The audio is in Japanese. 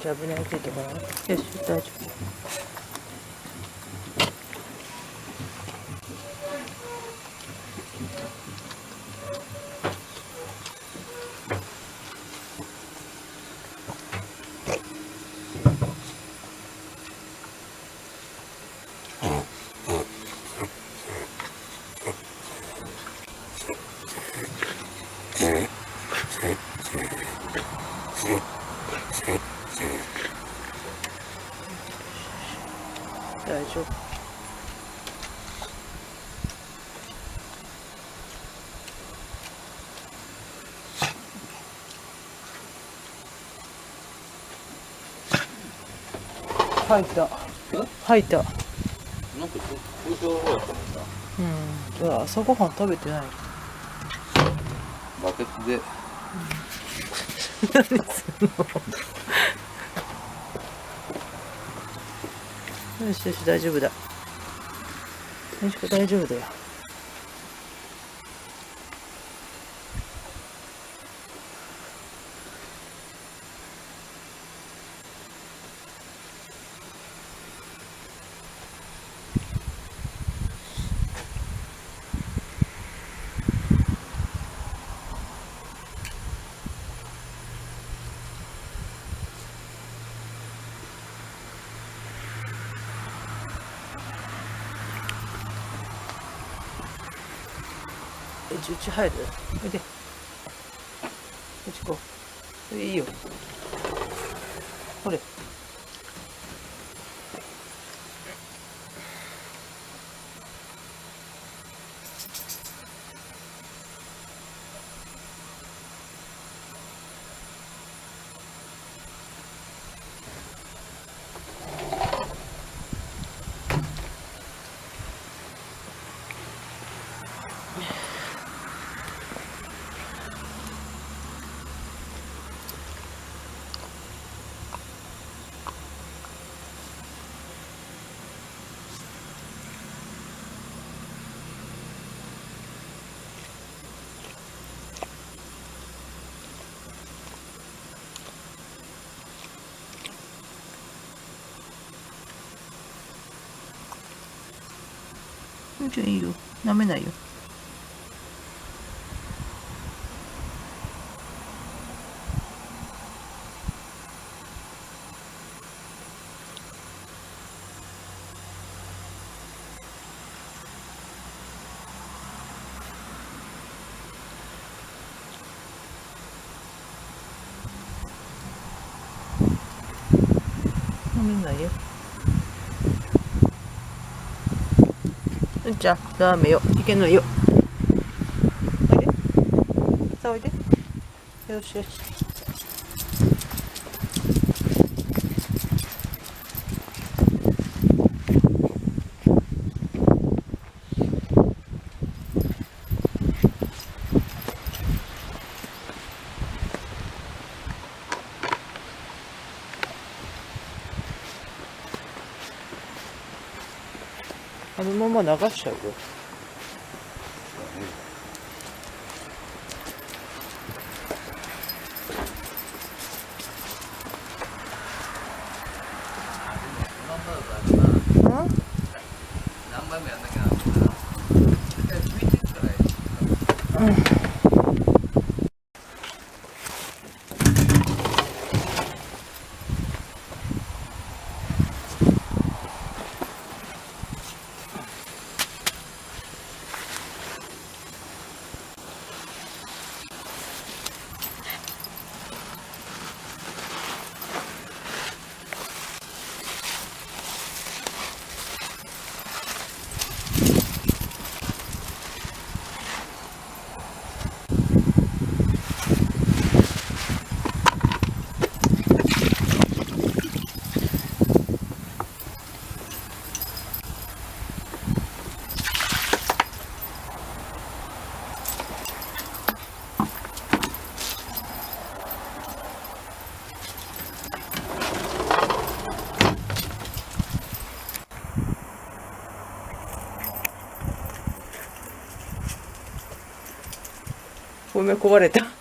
じゃあ危ないついてこない。よし、大丈夫。大丈夫。吐いた。吐いた。なんか空調の方やったもんな。うん。朝ごはん食べてない。バケツで。何すんの。よしよし、大丈夫だ。よし、大丈夫だよ。うち入る？おいで。うち行こう。いいよ。ほれ。じゃあいいよ。舐めないよ。飲めないよ。じゃあダメよ。いけないよ。おいで。さあおいで。よしよし。あのまま流しちゃうよ。何杯もやんなきゃなってな。うん。ごめん、壊れた。